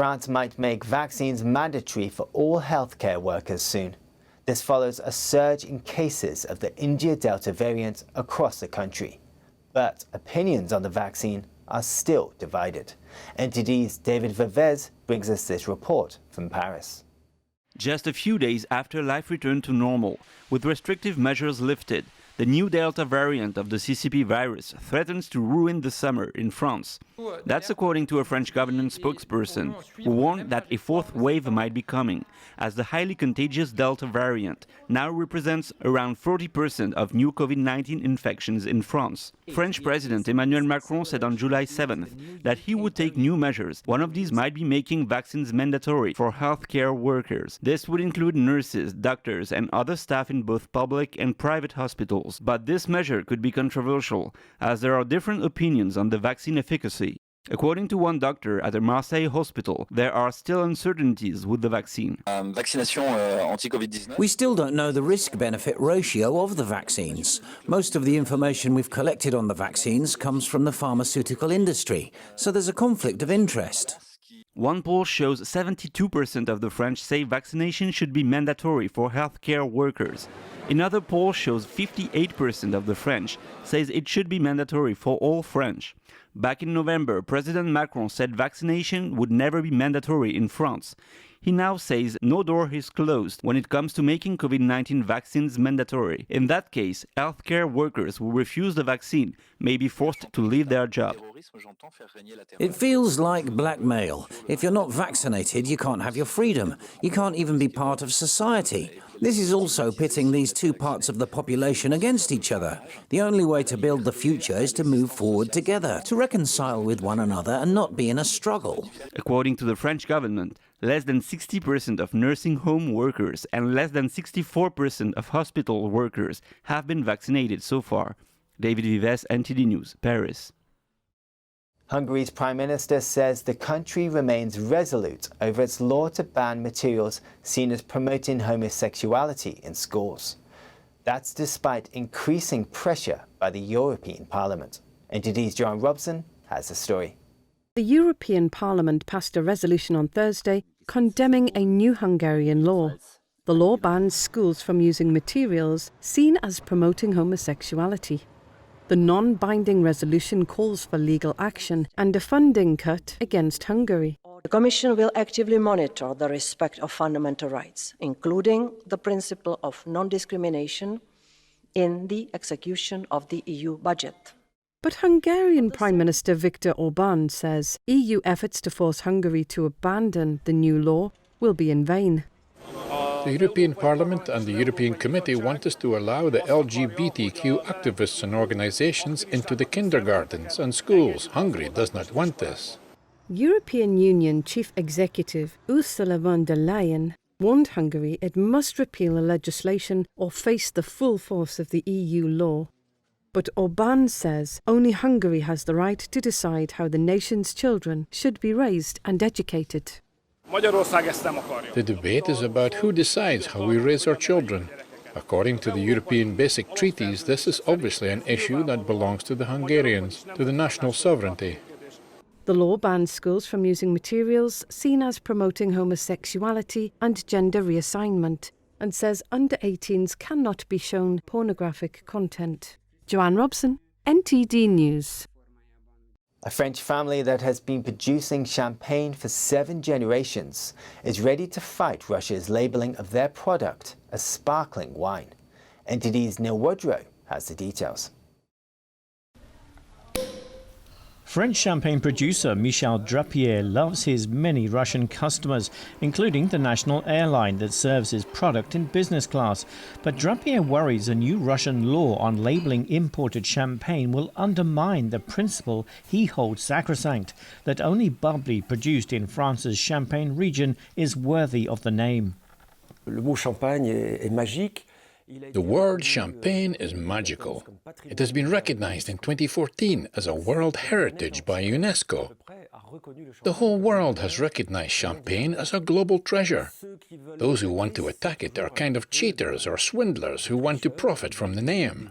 France might make vaccines mandatory for all healthcare workers soon. This follows a surge in cases of the India Delta variant across the country. But opinions on the vaccine are still divided. NTD's David Vevez brings us this report from Paris. Just a few days after life returned to normal, with restrictive measures lifted, the new Delta variant of the CCP virus threatens to ruin the summer in France. That's according to a French government spokesperson, who warned that a fourth wave might be coming, as the highly contagious Delta variant now represents around 40% of new COVID-19 infections in France. French President Emmanuel Macron said on July 7th that he would take new measures. One of these might be making vaccines mandatory for healthcare workers. This would include nurses, doctors, and other staff in both public and private hospitals. But this measure could be controversial, as there are different opinions on the vaccine efficacy. According to one doctor at a Marseille hospital, there are still uncertainties with the vaccine. We still don't know the risk-benefit ratio of the vaccines. Most of the information we've collected on the vaccines comes from the pharmaceutical industry, so there's a conflict of interest. One poll shows 72% of the French say vaccination should be mandatory for healthcare workers. Another poll shows 58% of the French says it should be mandatory for all French. Back in November, President Macron said vaccination would never be mandatory in France. He now says no door is closed when it comes to making COVID-19 vaccines mandatory. In that case, healthcare workers who refuse the vaccine may be forced to leave their job. It feels like blackmail. If you're not vaccinated, you can't have your freedom. You can't even be part of society. This is also pitting these two parts of the population against each other. The only way to build the future is to move forward together, to reconcile with one another and not be in a struggle. According to the French government, less than 60% of nursing home workers and less than 64% of hospital workers have been vaccinated so far. David Vives, NTD News, Paris. Hungary's Prime Minister says the country remains resolute over its law to ban materials seen as promoting homosexuality in schools. That's despite increasing pressure by the European Parliament. NTD's John Robson has the story. The European Parliament passed a resolution on Thursday condemning a new Hungarian law. The law bans schools from using materials seen as promoting homosexuality. The non-binding resolution calls for legal action and a funding cut against Hungary. The Commission will actively monitor the respect of fundamental rights, including the principle of non-discrimination, in the execution of the EU budget. But Hungarian Prime Minister Viktor Orbán says EU efforts to force Hungary to abandon the new law will be in vain. The European Parliament and the European Committee want us to allow the LGBTQ activists and organizations into the kindergartens and schools. Hungary does not want this. European Union Chief Executive Ursula von der Leyen warned Hungary it must repeal the legislation or face the full force of the EU law. But Orbán says only Hungary has the right to decide how the nation's children should be raised and educated. The debate is about who decides how we raise our children. According to the European basic treaties, this is obviously an issue that belongs to the Hungarians, to the national sovereignty. The law bans schools from using materials seen as promoting homosexuality and gender reassignment, and says under-18s cannot be shown pornographic content. Joanne Robson, NTD News. A French family that has been producing champagne for 7 generations is ready to fight Russia's labelling of their product as sparkling wine. NTD's Neil Woodrow has the details. French champagne producer Michel Drapier loves his many Russian customers, including the national airline that serves his product in business class. But Drapier worries a new Russian law on labelling imported champagne will undermine the principle he holds sacrosanct, that only bubbly produced in France's Champagne region is worthy of the name. Le mot champagne est magique. The word champagne is magical. It has been recognized in 2014 as a World Heritage by UNESCO. The whole world has recognized champagne as a global treasure. Those who want to attack it are kind of cheaters or swindlers who want to profit from the name.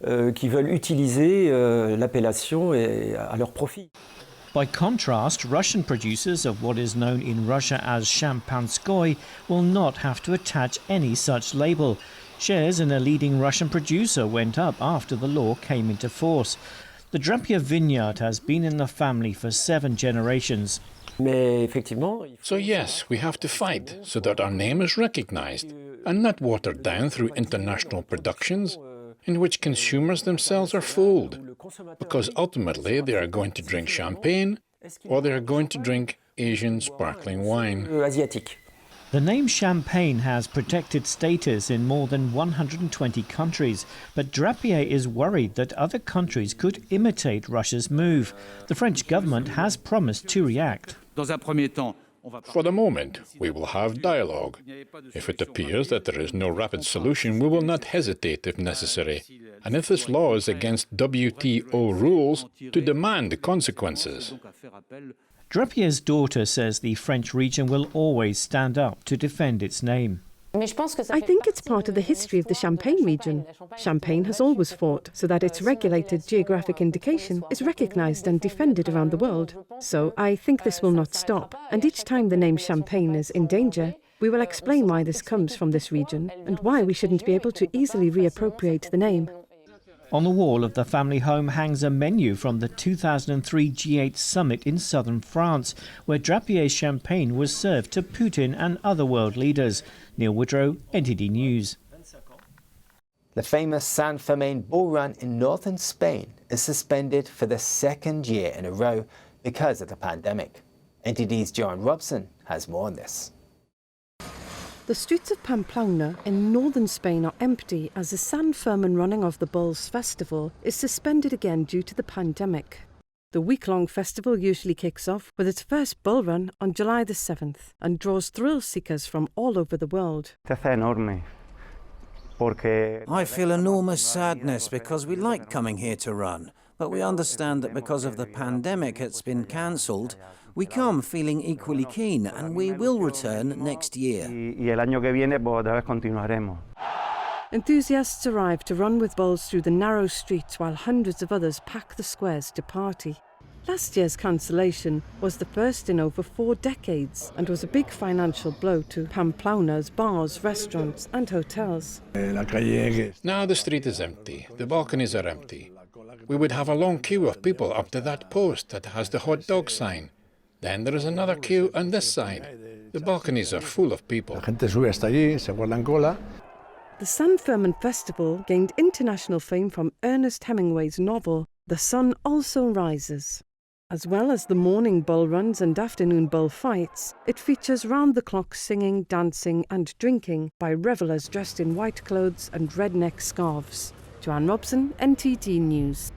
Qui veulent utiliser l'appellation à leur profit. By contrast, Russian producers of what is known in Russia as Champanskoy will not have to attach any such label. Shares in a leading Russian producer went up after the law came into force. The Drapier vineyard has been in the family for 7 generations. So yes, we have to fight so that our name is recognized and not watered down through international productions in which consumers themselves are fooled, because ultimately they are going to drink champagne or they are going to drink Asian sparkling wine. The name Champagne has protected status in more than 120 countries, but Drapier is worried that other countries could imitate Russia's move. The French government has promised to react. For the moment, we will have dialogue. If it appears that there is no rapid solution, we will not hesitate if necessary. And if this law is against WTO rules, to demand the consequences. Drapier's daughter says the French region will always stand up to defend its name. I think it's part of the history of the Champagne region. Champagne has always fought so that its regulated geographic indication is recognised and defended around the world. So I think this will not stop. And each time the name Champagne is in danger, we will explain why this comes from this region and why we shouldn't be able to easily reappropriate the name. On the wall of the family home hangs a menu from the 2003 G8 summit in southern France, where Drapier's champagne was served to Putin and other world leaders. Neil Woodrow, NTD News. The famous San Fermin bull run in northern Spain is suspended for the 2nd year in a row because of the pandemic. NTD's John Robson has more on this. The streets of Pamplona in northern Spain are empty as the San Fermin running of the Bulls festival is suspended again due to the pandemic. The week-long festival usually kicks off with its first bull run on July the 7th and draws thrill-seekers from all over the world. I feel enormous sadness because we like coming here to run, but we understand that because of the pandemic it's been cancelled. We come feeling equally keen and we will return next year. Enthusiasts arrive to run with bulls through the narrow streets while hundreds of others pack the squares to party. Last year's cancellation was the first in over 4 decades and was a big financial blow to Pamplona's bars, restaurants and hotels. Now the street is empty, the balconies are empty. We would have a long queue of people up to that post that has the hot dog sign. Then there is another queue on this side. The balconies are full of people. The San Fermin Festival gained international fame from Ernest Hemingway's novel The Sun Also Rises. As well as the morning bull runs and afternoon bull fights, it features round-the-clock singing, dancing and drinking by revellers dressed in white clothes and redneck scarves. Joanne Robson, NTD News.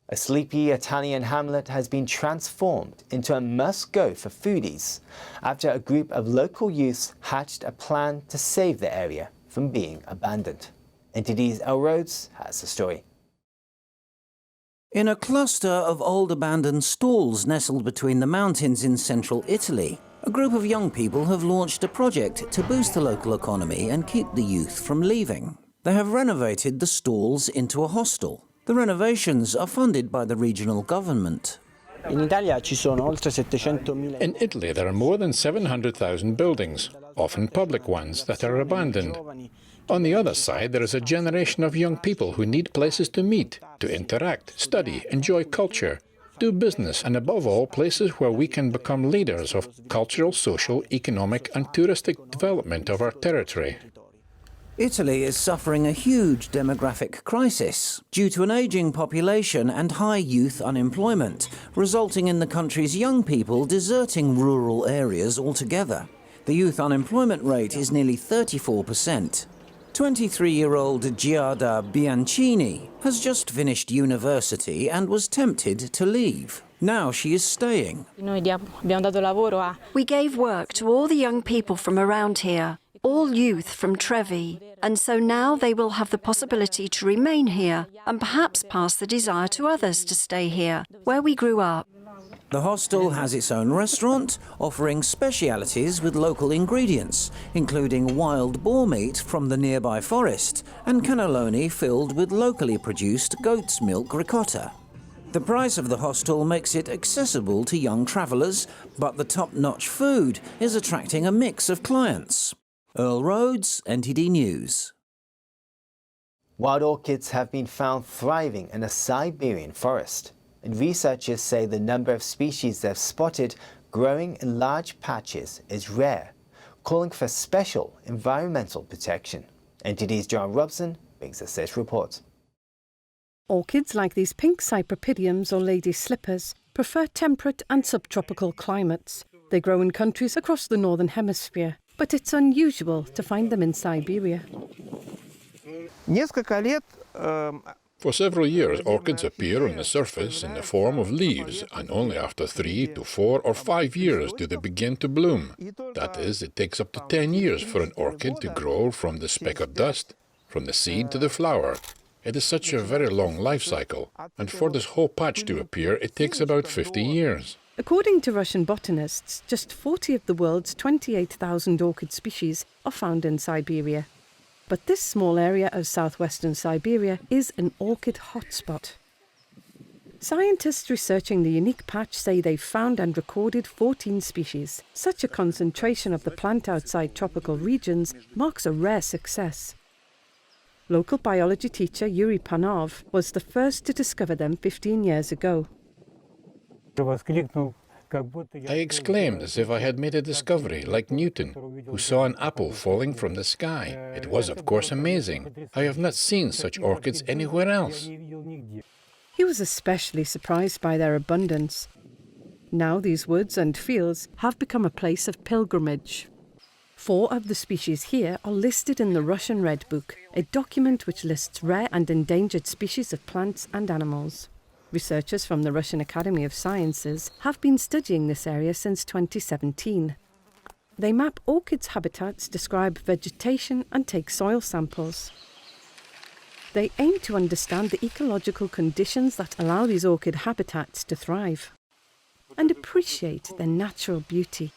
A sleepy Italian hamlet has been transformed into a must-go for foodies after a group of local youths hatched a plan to save the area from being abandoned. NTD's El Rhodes has the story. In a cluster of old abandoned stalls nestled between the mountains in central Italy, a group of young people have launched a project to boost the local economy and keep the youth from leaving. They have renovated the stalls into a hostel. The renovations are funded by the regional government. In Italy, there are more than 700,000 buildings, often public ones, that are abandoned. On the other side, there is a generation of young people who need places to meet, to interact, study, enjoy culture, do business, and above all, places where we can become leaders of cultural, social, economic, and touristic development of our territory. Italy is suffering a huge demographic crisis due to an ageing population and high youth unemployment, resulting in the country's young people deserting rural areas altogether. The youth unemployment rate is nearly 34%. 23-year-old Giada Bianchini has just finished university and was tempted to leave. Now she is staying. We gave work to all the young people from around here, all youth from Trevi, and so now they will have the possibility to remain here and perhaps pass the desire to others to stay here, where we grew up. The hostel has its own restaurant, offering specialities with local ingredients, including wild boar meat from the nearby forest and cannelloni filled with locally produced goat's milk ricotta. The price of the hostel makes it accessible to young travellers, but the top-notch food is attracting a mix of clients. Earl Rhodes, NTD News. Wild orchids have been found thriving in a Siberian forest, and researchers say the number of species they've spotted growing in large patches is rare, calling for special environmental protection. NTD's John Robson brings us this report. Orchids like these pink cypripediums or lady slippers prefer temperate and subtropical climates. They grow in countries across the northern hemisphere, but it's unusual to find them in Siberia. For several years, orchids appear on the surface in the form of leaves, and only after 3 to 4 or 5 years do they begin to bloom. That is, it takes up to 10 years for an orchid to grow from the speck of dust, from the seed to the flower. It is such a very long life cycle, and for this whole patch to appear, it takes about 50 years. According to Russian botanists, just 40 of the world's 28,000 orchid species are found in Siberia. But this small area of southwestern Siberia is an orchid hotspot. Scientists researching the unique patch say they've found and recorded 14 species. Such a concentration of the plant outside tropical regions marks a rare success. Local biology teacher Yuri Panov was the first to discover them 15 years ago. I exclaimed as if I had made a discovery, like Newton, who saw an apple falling from the sky. It was, of course, amazing. I have not seen such orchids anywhere else. He was especially surprised by their abundance. Now these woods and fields have become a place of pilgrimage. 4 of the species here are listed in the Russian Red Book, a document which lists rare and endangered species of plants and animals. Researchers from the Russian Academy of Sciences have been studying this area since 2017. They map orchids' habitats, describe vegetation and take soil samples. They aim to understand the ecological conditions that allow these orchid habitats to thrive and appreciate their natural beauty.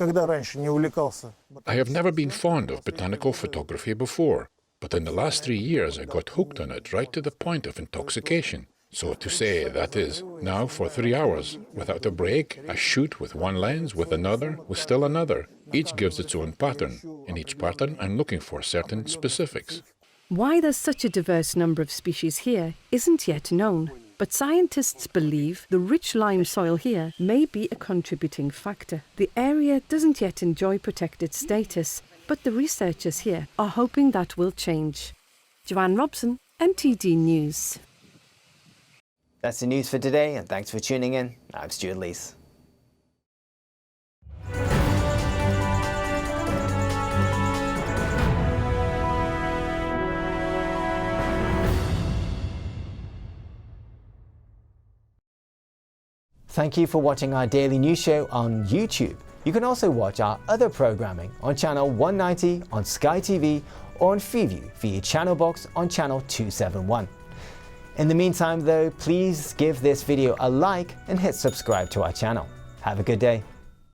I have never been fond of botanical photography before, but in the last 3 years I got hooked on it right to the point of intoxication. So to say, that is, now for 3 hours, without a break, I shoot with one lens, with another, with still another. Each gives its own pattern. In each pattern, I'm looking for certain specifics. Why there's such a diverse number of species here isn't yet known, but scientists believe the rich lime soil here may be a contributing factor. The area doesn't yet enjoy protected status, but the researchers here are hoping that will change. Joanne Robson, NTD News. That's the news for today, and thanks for tuning in. I'm Stuart Lees. Thank you for watching our daily news show on YouTube. You can also watch our other programming on channel 190 on Sky TV or on Freeview via channel box on channel 271. In the meantime though, please give this video a like and hit subscribe to our channel. Have a good day.